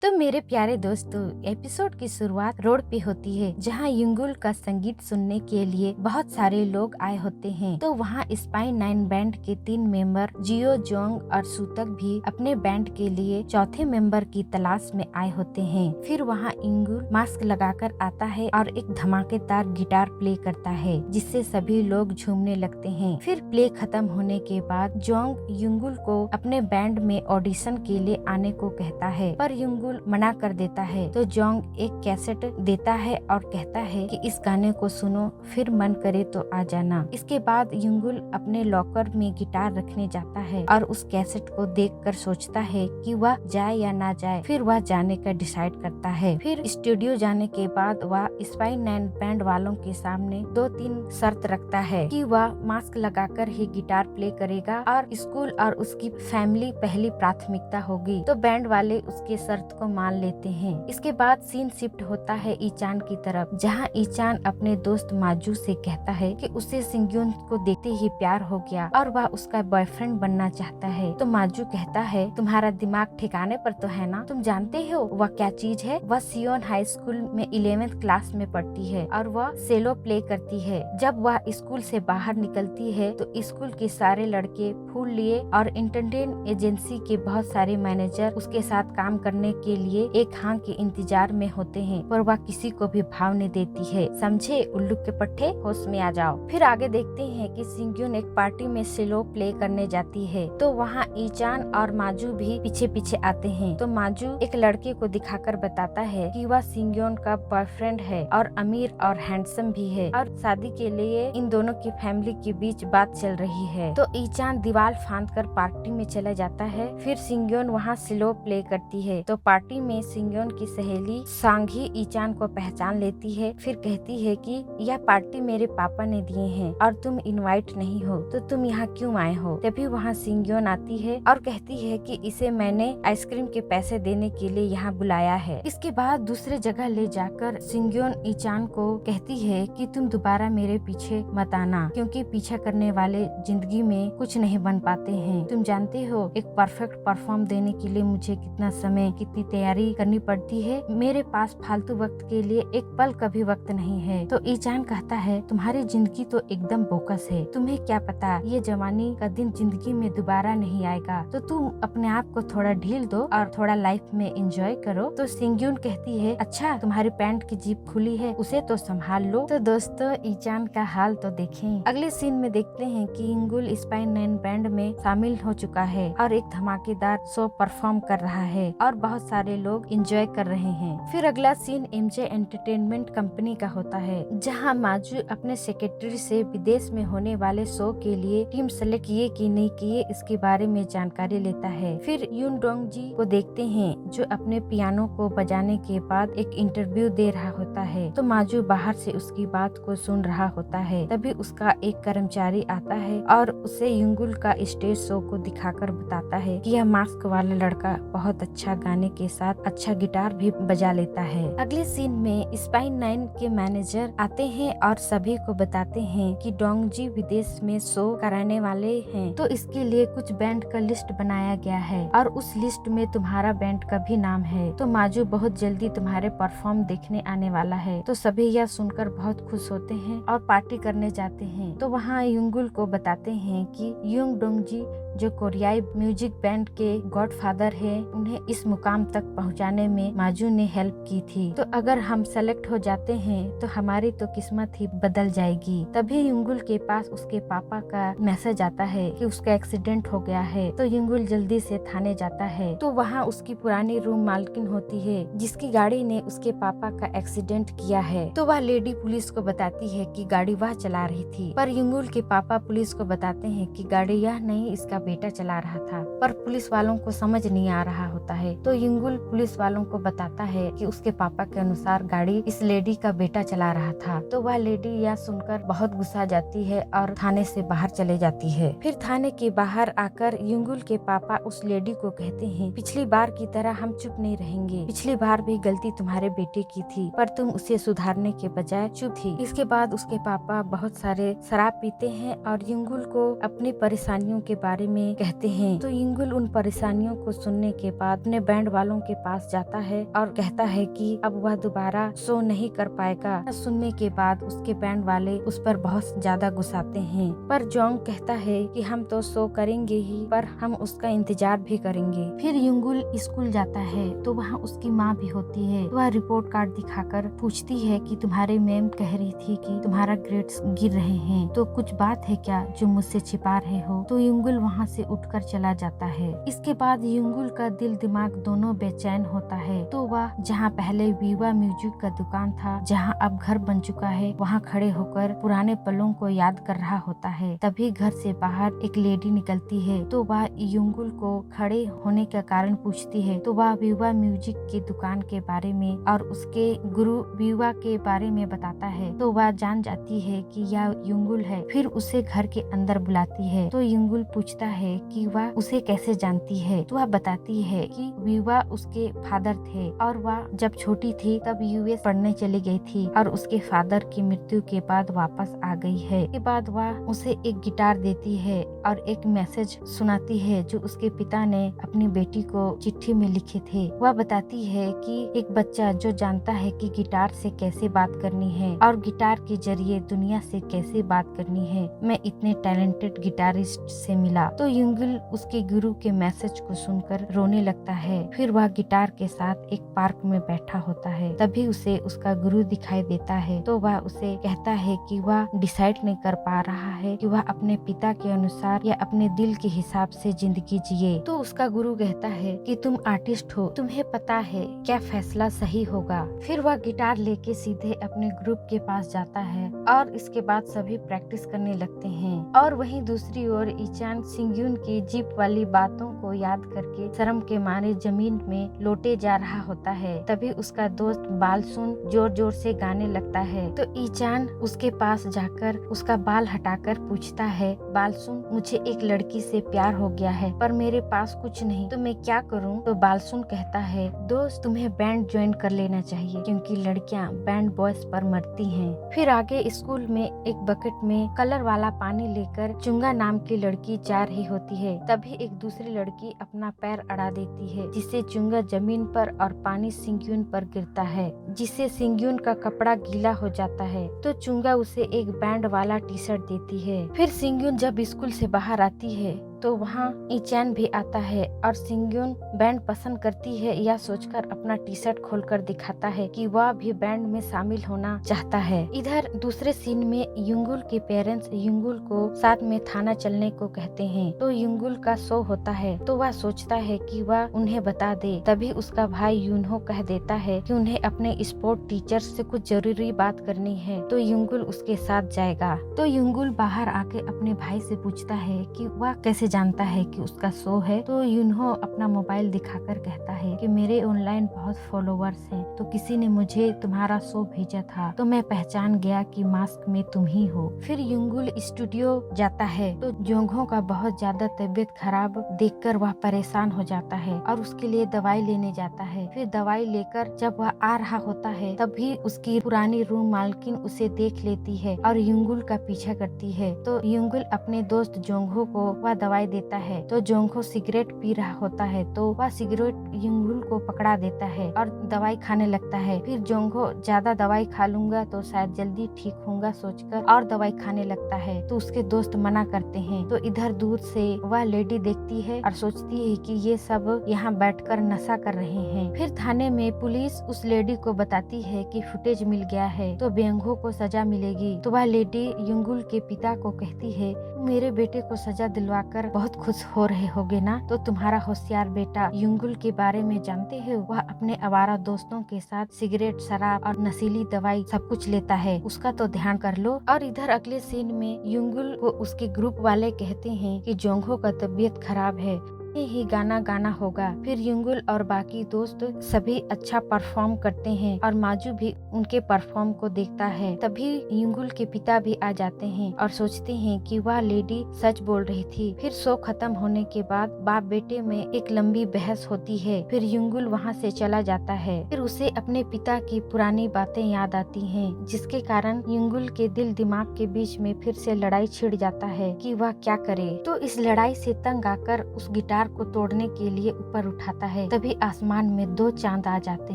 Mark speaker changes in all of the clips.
Speaker 1: तो मेरे प्यारे दोस्तों, एपिसोड की शुरुआत रोड पे होती है जहां युंगुल का संगीत सुनने के लिए बहुत सारे लोग आए होते हैं। तो वहां स्पाई 9 बैंड के 3 मेंबर जियो, जोंग और सूतक भी अपने बैंड के लिए चौथे मेंबर की तलाश में आए होते हैं। फिर वहां युंगुल मास्क लगाकर आता है और एक धमाकेदार गिटार प्ले करता है जिससे सभी लोग झूमने लगते हैं। फिर प्ले खत्म होने के बाद जोंग युंगुल को अपने बैंड में ऑडिशन के लिए आने को कहता है, पर युंगुल मना कर देता है। तो जोंग एक कैसेट देता है और कहता है कि इस गाने को सुनो, फिर मन करे तो आ जाना। इसके बाद युंगुल अपने लॉकर में गिटार रखने जाता है और उस कैसेट को देखकर सोचता है कि वह जाए या ना जाए। फिर वह जाने का डिसाइड करता है। फिर स्टूडियो जाने के बाद वह स्पाई 9 बैंड वालों के सामने 2-3 शर्त रखता है कि वह मास्क लगाकर ही गिटार प्ले करेगा और स्कूल और उसकी फैमिली पहली प्राथमिकता होगी। तो बैंड वाले उसके शर्त को मान लेते हैं। इसके बाद सीन शिफ्ट होता है ईचान की तरफ, जहां ईचान अपने दोस्त माजू से कहता है कि उसे सिंग्यून को देखते ही प्यार हो गया और वह उसका बॉयफ्रेंड बनना चाहता है। तो माजू कहता है, तुम्हारा दिमाग ठिकाने पर तो है ना? तुम जानते हो वह क्या चीज है? वह सियोन हाई स्कूल में 11th क्लास में पढ़ती है और वह सेलो प्ले करती है। जब वह स्कूल से बाहर निकलती है तो स्कूल के सारे लड़के फूल लिए और इंटरटेन एजेंसी के बहुत सारे मैनेजर उसके साथ काम करने के लिए एक हाँ के इंतजार में होते हैं, पर वह किसी को भी भाव नहीं देती है। समझे उल्लू के पट्टे, होश में आ जाओ। फिर आगे देखते हैं कि सिंग्यून एक पार्टी में सेलो प्ले करने जाती है। तो वहाँ ईचान और माजू भी पीछे पीछे आते हैं। तो माजू एक लड़के को दिखाकर बताता है कि वह सिंग्यून का बॉयफ्रेंड है और अमीर और हैंडसम भी है और शादी के लिए इन दोनों की फैमिली के बीच बात चल रही है। तो ईचान दीवार फांद कर पार्टी में चला जाता है। फिर सिंग्यून वहाँ सेलो प्ले करती है। तो पार्टी में सिंग्यून की सहेली सांघी ईचान को पहचान लेती है। फिर कहती है कि यह पार्टी मेरे पापा ने दिए हैं और तुम इनवाइट नहीं हो, तो तुम यहाँ क्यों आए हो? तभी वहाँ सिंग्यून आती है और कहती है कि इसे मैंने आइसक्रीम के पैसे देने के लिए यहाँ बुलाया है। इसके बाद दूसरे जगह ले जाकर सिंग्यून ईचान को कहती है कि तुम दोबारा मेरे पीछे मत आना, क्योंकि पीछा करने वाले जिंदगी में कुछ नहीं बन पाते हैं। तुम जानते हो एक परफेक्ट परफॉर्म देने के लिए मुझे कितना समय, कितनी तैयारी करनी पड़ती है। मेरे पास फालतू वक्त के लिए एक पल का भी वक्त नहीं है। तो ईचान कहता है, तुम्हारी जिंदगी तो एकदम बोकस है, तुम्हें क्या पता ये जवानी का दिन जिंदगी में दोबारा नहीं आएगा। तो तुम अपने आप को थोड़ा ढील दो और थोड़ा लाइफ में एंजॉय करो। तो सिंग्यून कहती है, अच्छा तुम्हारी पैंट की जीप खुली है, उसे तो संभाल लो। तो दोस्तों, ईचान का हाल तो देखें। अगले सीन में देखते हैं कि युंगुल स्पाई 9 बैंड में शामिल हो चुका है और एक धमाकेदार शो परफॉर्म कर रहा है और बहुत सारे लोग एंजॉय कर रहे हैं। फिर अगला सीन एमजे एंटरटेनमेंट कंपनी का होता है, जहां माजू अपने सेक्रेटरी से विदेश में होने वाले शो के लिए टीम सेलेक्ट किए कि नहीं किए इसके बारे में जानकारी लेता है। फिर यून डोंग जी को देखते हैं जो अपने पियानो को बजाने के बाद एक इंटरव्यू दे रहा होता है। तो माजू बाहर से उसकी बात को सुन रहा होता है। तभी उसका एक कर्मचारी आता है और उसे युंगुल का स्टेज शो को दिखाकर बताता है कि यह मास्क वाला लड़का बहुत अच्छा गाने के साथ अच्छा गिटार भी बजा लेता है। अगले सीन में स्पाई 9 के मैनेजर आते हैं और सभी को बताते हैं कि डोंग जी विदेश में शो कराने वाले हैं, तो इसके लिए कुछ बैंड का लिस्ट बनाया गया है और उस लिस्ट में तुम्हारा बैंड का भी नाम है। तो माजू बहुत जल्दी तुम्हारे परफॉर्म देखने आने वाला है। तो सभी यह सुनकर बहुत खुश होते हैं और पार्टी करने जाते हैं। तो वहाँ युंगुल को बताते हैं कि युंग डोंग जी जो कोरियाई म्यूजिक बैंड के गॉडफादर है, उन्हें इस मुकाम तक पहुंचाने में माजू ने हेल्प की थी। तो अगर हम सेलेक्ट हो जाते हैं तो हमारी तो किस्मत ही बदल जाएगी। तभी युंगुल के पास उसके पापा का मैसेज आता है कि उसका एक्सीडेंट हो गया है। तो युंगुल जल्दी से थाने जाता है। तो वहाँ उसकी पुरानी रूम मालकिन होती है जिसकी गाड़ी ने उसके पापा का एक्सीडेंट किया है। तो वह लेडी पुलिस को बताती है कि गाड़ी वह चला रही थी, पर युंगुल के पापा पुलिस को बताते हैं कि गाड़ी यह नहीं इसका बेटा चला रहा था। पर पुलिस वालों को समझ नहीं आ रहा होता है। तो युंगुल पुलिस वालों को बताता है कि उसके पापा के अनुसार गाड़ी इस लेडी का बेटा चला रहा था। तो वह लेडी यह सुनकर बहुत गुस्सा जाती है और थाने से बाहर चले जाती है। फिर थाने के बाहर आकर युंगुल के पापा उस लेडी को कहते हैं, पिछली बार की तरह हम चुप नहीं रहेंगे। पिछली बार भी गलती तुम्हारे बेटे की थी, पर तुम उसे सुधारने के बजाय चुप थी। इसके बाद उसके पापा बहुत सारे शराब पीते हैं और युंगुल को अपनी परेशानियों के बारे में कहते हैं। तो युंगुल उन परेशानियों को सुनने के बाद अपने बैंड वालों के पास जाता है और कहता है कि अब वह दोबारा शो नहीं कर पाएगा। सुनने के बाद उसके बैंड वाले उस पर बहुत ज्यादा गुस्साते हैं, पर जोंग कहता है कि हम तो शो करेंगे ही, पर हम उसका इंतजार भी करेंगे। फिर युंगुल स्कूल जाता है तो वहाँ उसकी माँ भी होती है। वह रिपोर्ट कार्ड दिखाकर पूछती है कि तुम्हारे मैम कह रही थी कि तुम्हारा ग्रेड्स गिर रहे हैं, तो कुछ बात है क्या जो मुझसे छिपा रहे हो। तो युंगुल वहाँ से उठकर चला जाता है। इसके बाद युंगुल का दिल दिमाग दोनों बेचैन होता है। तो वह जहाँ पहले वीवा म्यूजिक का दुकान था, जहाँ अब घर बन चुका है, वहाँ खड़े होकर पुराने पलों को याद कर रहा होता है। तभी घर से बाहर एक लेडी निकलती है। तो वह युंगुल को खड़े होने का कारण पूछती है। तो वह वीवा म्यूजिक की दुकान के बारे में और उसके गुरु वीवा के बारे में बताता है। तो वह जान जाती है कि यह युंगुल है। फिर उसे घर के अंदर बुलाती है। तो युंगुल पूछता है कि वह उसे कैसे जानती है। तो वह बताती है कि वीवा उसके फादर थे और वह जब छोटी थी तब यूएस पढ़ने चली गई थी और उसके फादर की मृत्यु के बाद वापस आ गई है। के बाद वह उसे एक गिटार देती है और एक मैसेज सुनाती है जो उसके पिता ने अपनी बेटी को चिट्ठी में लिखे थे। वह बताती है कि एक बच्चा जो जानता है कि गिटार से कैसे बात करनी है और गिटार के जरिए दुनिया से कैसे बात करनी है, मैं इतने टैलेंटेड गिटारिस्ट से मिला। तो युंगुल उसके गुरु के मैसेज को सुनकर रोने लगता है। फिर वह गिटार के साथ एक पार्क में बैठा होता है। तभी उसे उसका गुरु दिखाई देता है। तो वह उसे कहता है कि वह डिसाइड नहीं कर पा रहा है कि वह अपने पिता के अनुसार या अपने दिल के हिसाब से जिंदगी जिए। तो उसका गुरु कहता है कि तुम आर्टिस्ट हो, तुम्हें पता है क्या फैसला सही होगा। फिर वह गिटार लेके सीधे अपने ग्रुप के पास जाता है और इसके बाद सभी प्रैक्टिस करने लगते हैं। और वहीं दूसरी ओर ईचान सिंग्यून की जीप वाली बातों को याद करके शर्म के मारे जमीन में लोटे जा रहा होता है। तभी उसका दोस्त बालसुन जोर जोर से गाने लगता है। तो ईचान उसके पास जाकर उसका बाल हटाकर पूछता है, बालसुन मुझे एक लड़की से प्यार हो गया है पर मेरे पास कुछ नहीं, तो मैं क्या करूं। तो बालसुन कहता है, दोस्त तुम्हें बैंड ज्वाइन कर लेना चाहिए क्योंकि लड़कियां बैंड बॉयज पर मरती हैं। फिर आगे स्कूल में एक बकेट में कलर वाला पानी लेकर चुंगा नाम की लड़की जा रही होती है। तभी एक दूसरी लड़की अपना पैर अड़ा देती है जिससे चुंगा जमीन पर और पानी सिंग्यून पर गिरता है, जिससे सिंग्यून का कपड़ा गीला हो जाता है। तो चुंगा उसे एक बैंड वाला टी शर्ट देती है। फिर सिंग्यून जब स्कूल से बाहर आती है तो वहाँ ईचैन भी आता है और सिंग्यून बैंड पसंद करती है यह सोचकर अपना टी शर्ट खोलकर दिखाता है कि वह भी बैंड में शामिल होना चाहता है। इधर दूसरे सीन में युंगुल के पेरेंट्स युंगुल को साथ में थाना चलने को कहते हैं। तो युंगुल का शो होता है तो वह सोचता है कि वह उन्हें बता दे। तभी उसका भाई यूनहो कह देता है कि उन्हें अपने स्पोर्ट टीचर से कुछ जरूरी बात करनी है। तो युंगुल उसके साथ जाएगा। तो युंगुल बाहर आके अपने भाई से पूछता है कि वह कैसे जानता है कि उसका शो है। तो यूनहो अपना मोबाइल दिखाकर कहता है कि मेरे ऑनलाइन बहुत फॉलोवर्स हैं, तो किसी ने मुझे तुम्हारा शो भेजा था तो मैं पहचान गया कि मास्क में तुम ही हो। फिर युंगुल स्टूडियो जाता है तो जोंघो का बहुत ज्यादा तबीयत खराब देखकर वह परेशान हो जाता है और उसके लिए दवाई लेने जाता है। फिर दवाई लेकर जब वह आ रहा होता है तभी उसकी पुरानी रूम मालकिन उसे देख लेती है और युंगुल का पीछा करती है। तो युंगुल अपने दोस्त जोंघो को वह दवाई देता है। तो जोंघो सिगरेट पी रहा होता है तो वह सिगरेट युंगुल को पकड़ा देता है और दवाई खाने लगता है। फिर जोंघो ज्यादा दवाई खा लूंगा तो शायद जल्दी ठीक होऊंगा सोचकर और दवाई खाने लगता है। तो उसके दोस्त मना करते हैं। तो इधर दूर से वह लेडी देखती है और सोचती है कि ये सब यहाँ बैठकर नशा कर रहे हैं। फिर थाने में पुलिस उस लेडी को बताती है कि फुटेज मिल गया है तो बेंगो को सजा मिलेगी। तो वह लेडी युंगुल के पिता को कहती है, मेरे बेटे को सजा दिलवाकर बहुत खुश हो रहे होगे ना। तो तुम्हारा होशियार बेटा युंगुल के बारे में जानते हो, वह अपने आवारा दोस्तों के साथ सिगरेट शराब और नशीली दवाई सब कुछ लेता है, उसका तो ध्यान कर लो। और इधर अगले सीन में युंगुल को उसके ग्रुप वाले कहते हैं कि जोंघो का तबीयत खराब है में ही गाना गाना होगा। फिर युंगुल और बाकी दोस्त सभी अच्छा परफॉर्म करते हैं और माजू भी उनके परफॉर्म को देखता है। तभी युंगुल के पिता भी आ जाते हैं और सोचते हैं कि वह लेडी सच बोल रही थी। फिर शो खत्म होने के बाद बाप बेटे में एक लंबी बहस होती है। फिर युंगुल वहाँ से चला जाता है। फिर उसे अपने पिता की पुरानी बातें याद आती हैं, जिसके कारण युंगुल के दिल दिमाग के बीच में फिर से लड़ाई छिड़ जाता है कि वह क्या करे। तो इस लड़ाई से तंग आकर उस गिटार को तोड़ने के लिए ऊपर उठाता है। तभी आसमान में 2 चांद आ जाते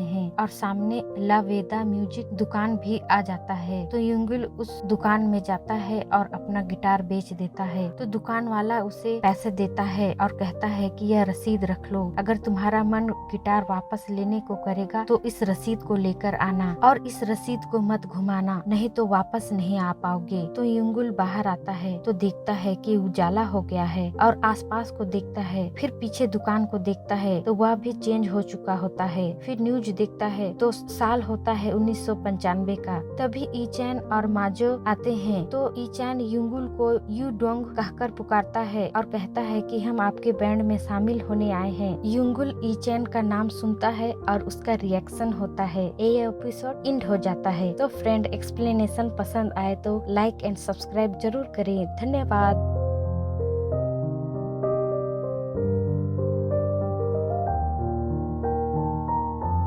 Speaker 1: हैं और सामने ला वेदा म्यूजिक दुकान भी आ जाता है। तो युंगुल उस दुकान में जाता है और अपना गिटार बेच देता है। तो दुकान वाला उसे पैसे देता है और कहता है कि यह रसीद रख लो, अगर तुम्हारा मन गिटार वापस लेने को करेगा तो इस रसीद को लेकर आना और इस रसीद को मत घुमाना, नहीं तो वापस नहीं आ पाओगे। तो युंगुल बाहर आता है तो देखता है कि उजाला हो गया है और आसपास को देखता है। फिर पीछे दुकान को देखता है तो वह भी चेंज हो चुका होता है। फिर न्यूज देखता है तो साल होता है 1995 का। तभी ईचैन और माजो आते हैं। तो ईचैन युंगुल को यू डोंग कहकर पुकारता है और कहता है कि हम आपके बैंड में शामिल होने आए हैं। युंगुल ईचैन का नाम सुनता है और उसका रिएक्शन होता है। ये एपिसोड एंड हो जाता है। तो फ्रेंड, एक्सप्लेनेशन पसंद आए तो लाइक एंड सब्सक्राइब जरूर करें। धन्यवाद।